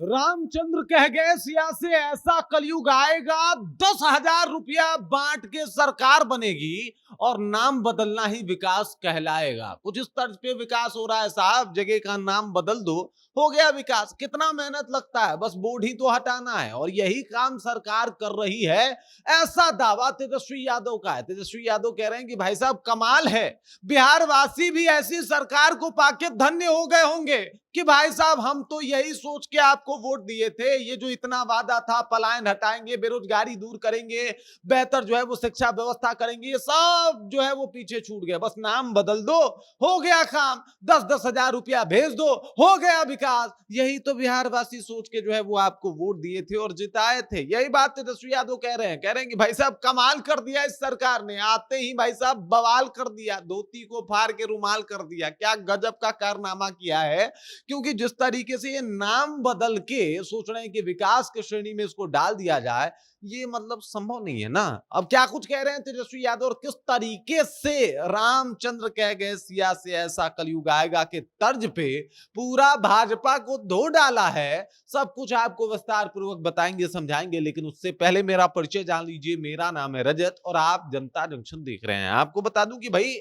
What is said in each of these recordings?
रामचंद्र कह गए सिया से ऐसा कलयुग आएगा, 10,000 रुपया बांट के सरकार बनेगी और नाम बदलना ही विकास कहलाएगा। कुछ इस तर्ज पे विकास हो रहा है साहब, जगह का नाम बदल दो, हो गया विकास। कितना मेहनत लगता है, बस बोर्ड ही तो हटाना है और यही काम सरकार कर रही है। ऐसा दावा तेजस्वी यादव का है। तेजस्वी यादव कह रहे हैं कि भाई साहब कमाल है, बिहार वासी भी ऐसी सरकार को पाके धन्य हो गए होंगे कि भाई साहब हम तो यही सोच के आपको वोट दिए थे। ये जो इतना वादा था, पलायन हटाएंगे, बेरोजगारी दूर करेंगे, बेहतर जो है वो शिक्षा व्यवस्था करेंगे, ये सब जो है वो पीछे छूट गया। बस नाम बदल दो, हो गया काम। 10-10 हजार रुपया भेज दो, हो गया विकास। यही तो बिहार वासी सोच के जो है वो आपको वोट दिए थे और जिताए थे। यही बात तेजस्वी यादव कह रहे हैं कि भाई साहब कमाल कर दिया इस सरकार ने, आते ही भाई साहब बवाल कर दिया, धोती को फाड़ के रुमाल कर दिया। क्या गजब का कारनामा किया है। क्योंकि जिस तरीके से ये नाम बदल के सोच रहे हैं कि विकास की श्रेणी में इसको डाल दिया जाए, ये मतलब संभव नहीं है ना। अब क्या कुछ कह रहे हैं तेजस्वी यादव और किस तरीके से रामचंद्र कह गए सिया से ऐसा कलयुग आएगा के तर्ज पे पूरा भाजपा को धो डाला है, सब कुछ आपको विस्तार पूर्वक बताएंगे, समझाएंगे। लेकिन उससे पहले मेरा परिचय जान लीजिए। मेरा नाम है रजत और आप जनता जंक्शन देख रहे हैं। आपको बता दूं कि भाई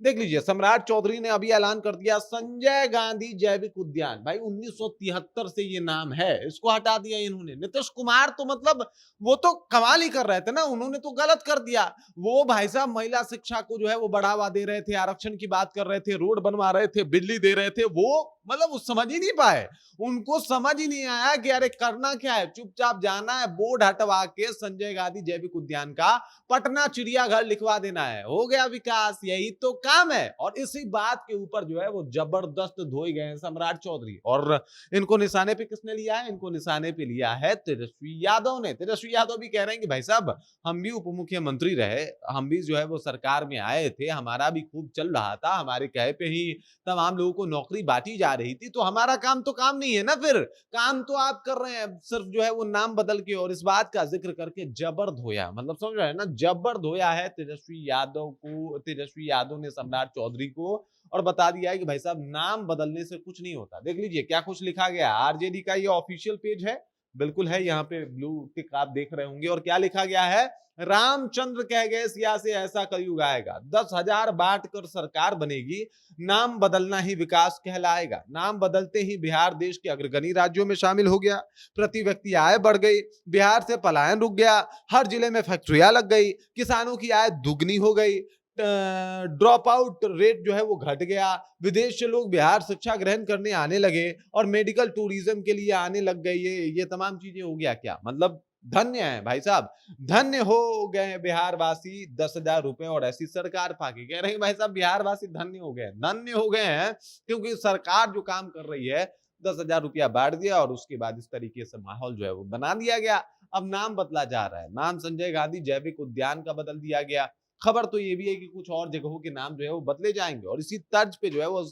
देख लीजिए, सम्राट चौधरी ने अभी ऐलान कर दिया संजय गांधी जैविक उद्यान। भाई 1973 से ये नाम है, इसको हटा दिया इन्होंने। नीतीश कुमार तो मतलब वो तो कमाल ही कर रहे थे ना, उन्होंने तो गलत कर दिया। वो भाई साहब महिला शिक्षा को जो है वो बढ़ावा दे रहे थे, आरक्षण की बात कर रहे थे, रोड बनवा रहे थे, बिजली दे रहे थे। वो मतलब वो समझ ही नहीं पाए, उनको समझ ही नहीं आया कि अरे करना क्या है। चुपचाप जाना है, बोर्ड हटवा के संजय गांधी जैविक उद्यान का पटना चिड़ियाघर लिखवा देना है, हो गया विकास। यही तो काम है। और इसी बात के ऊपर जो है वो जबरदस्त धोए गए हैं सम्राट चौधरी। और इनको निशाने पे किसने लिया है? इनको निशाने पे लिया है तेजस्वी यादव ने। तेजस्वी यादव भी कह रहे हैं कि भाई साहब हम भी उप मुख्यमंत्री रहे, हम भी जो है वो सरकार में आए थे, हमारा भी खूब चल रहा था, हमारे कहे पे ही तमाम लोगों को नौकरी बांटी जा रही थी, तो हमारा काम तो काम नहीं है ना। फिर काम तो आप कर रहे हैं, सिर्फ जो है वो नाम बदल के और इस बात का जिक्र करके जबर धोया। मतलब समझ रहे हैं ना, जबर धोया है तेजस्वी यादव को। तेजस्वी यादव ने सम्राट चौधरी को और बता दिया है कि भाई साहब नाम बदलने से कुछ नहीं होता। देख लीजिए क्या कुछ लिखा गया। आरजेडी का ये ऑफिशियल पेज है, बिल्कुल है, यहाँ पे ब्लू टिक आप देख रहे होंगे। और क्या लिखा गया है? रामचंद्र कह गए सिया से ऐसा कलयुग आएगा, 10,000 बांट कर सरकार बनेगी, नाम बदलना ही विकास कहलाएगा। नाम बदलते ही बिहार देश के अग्रगणी राज्यों में शामिल हो गया, प्रति व्यक्ति आय बढ़ गई, बिहार से पलायन रुक गया, हर जिले में फैक्ट्रियां लग गई, किसानों की आय दुगनी हो गई, ड्रॉप आउट रेट जो है वो घट गया, विदेश से लोग बिहार शिक्षा ग्रहण करने आने लगे और मेडिकल टूरिज्म के लिए आने लग गए। ये तमाम चीजें हो गया क्या मतलब। धन्य है भाई साहब, धन्य हो गए बिहार वासी 10,000 रुपए और ऐसी सरकार पाके। कह रहे हैं भाई साहब बिहार वासी धन्य हो गए, धन्य हो गए हैं क्योंकि सरकार जो काम कर रही है, 10,000 रुपया बांट दिया और उसके बाद इस तरीके से माहौल जो है वो बना दिया गया। अब नाम बदला जा रहा है, नाम संजय गांधी जैविक उद्यान का बदल दिया गया। खबर तो ये भी है कि कुछ और जगहों के नाम जो है वो बदले जाएंगे और इसी तर्ज पे जो है वो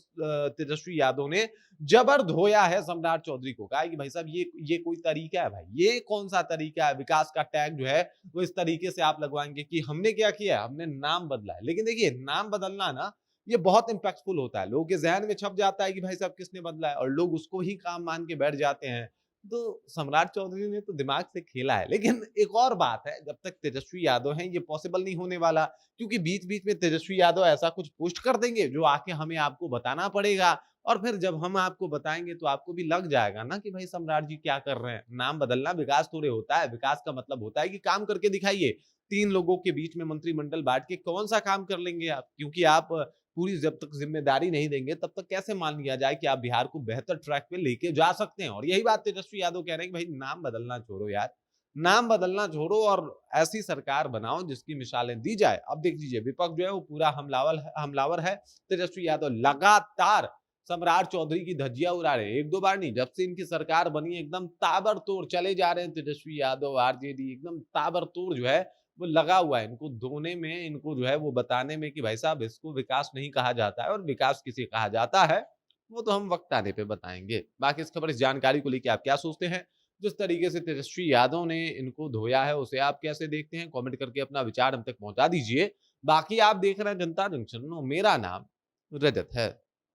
तेजस्वी यादव ने जबर धोया है सम्राट चौधरी को। कहा कि भाई साहब ये कोई तरीका है? भाई ये कौन सा तरीका है? विकास का टैग जो है वो इस तरीके से आप लगवाएंगे कि हमने क्या किया, हमने नाम बदला है। लेकिन देखिए नाम बदलना ना ये बहुत इंपैक्टफुल होता है, लोगों के जहन में छप जाता है कि भाई साहब किसने बदला है और लोग उसको ही काम मान के बैठ जाते हैं। तो सम्राट चौधरी ने तो दिमाग से खेला है। लेकिन एक और बात है, जब तक तेजस्वी यादव हैं ये पॉसिबल नहीं होने वाला, क्योंकि बीच बीच में तेजस्वी यादव ऐसा कुछ पोस्ट कर देंगे जो आके हमें आपको बताना पड़ेगा। और फिर जब हम आपको बताएंगे तो आपको भी लग जाएगा ना कि भाई सम्राट जी क्या कर रहे हैं। नाम बदलना विकास थोड़े होता है, विकास का मतलब होता है कि काम करके दिखाइए। 3 लोगों के बीच में मंत्रिमंडल बांट के कौन सा काम कर लेंगे आप? क्योंकि आप पूरी जब तक जिम्मेदारी नहीं देंगे तब तक कैसे मान लिया जाए कि आप बिहार को बेहतर ट्रैक पे लेके जा सकते हैं। और यही बात तेजस्वी यादव कह रहे हैं कि भाई नाम बदलना छोड़ो यार, नाम बदलना छोड़ो और ऐसी सरकार बनाओ जिसकी मिसालें दी जाए। अब देख लीजिए विपक्ष जो है वो पूरा हमलावर है। तेजस्वी यादव लगातार सम्राट चौधरी की धज्जियां उड़ा रहे हैं, एक दो बार नहीं, जब से इनकी सरकार बनी एकदम ताबड़तोड़ चले जा रहे हैं। तेजस्वी यादव आरजेडी एकदम ताबड़तोड़ जो है वो लगा हुआ है इनको धोने में, इनको जो है वो बताने में कि भाई साहब इसको विकास नहीं कहा जाता है और विकास किसे कहा जाता है वो तो हम वक्त आने पे बताएंगे। बाकी इस खबर, इस जानकारी को लेकर आप क्या सोचते हैं? जिस तरीके से तेजस्वी यादव ने इनको धोया है उसे आप कैसे देखते हैं? कमेंट करके अपना विचार हम तक पहुंचा दीजिए। बाकी आप देख रहे हैं जनता जंक्शन, मेरा नाम रजत है।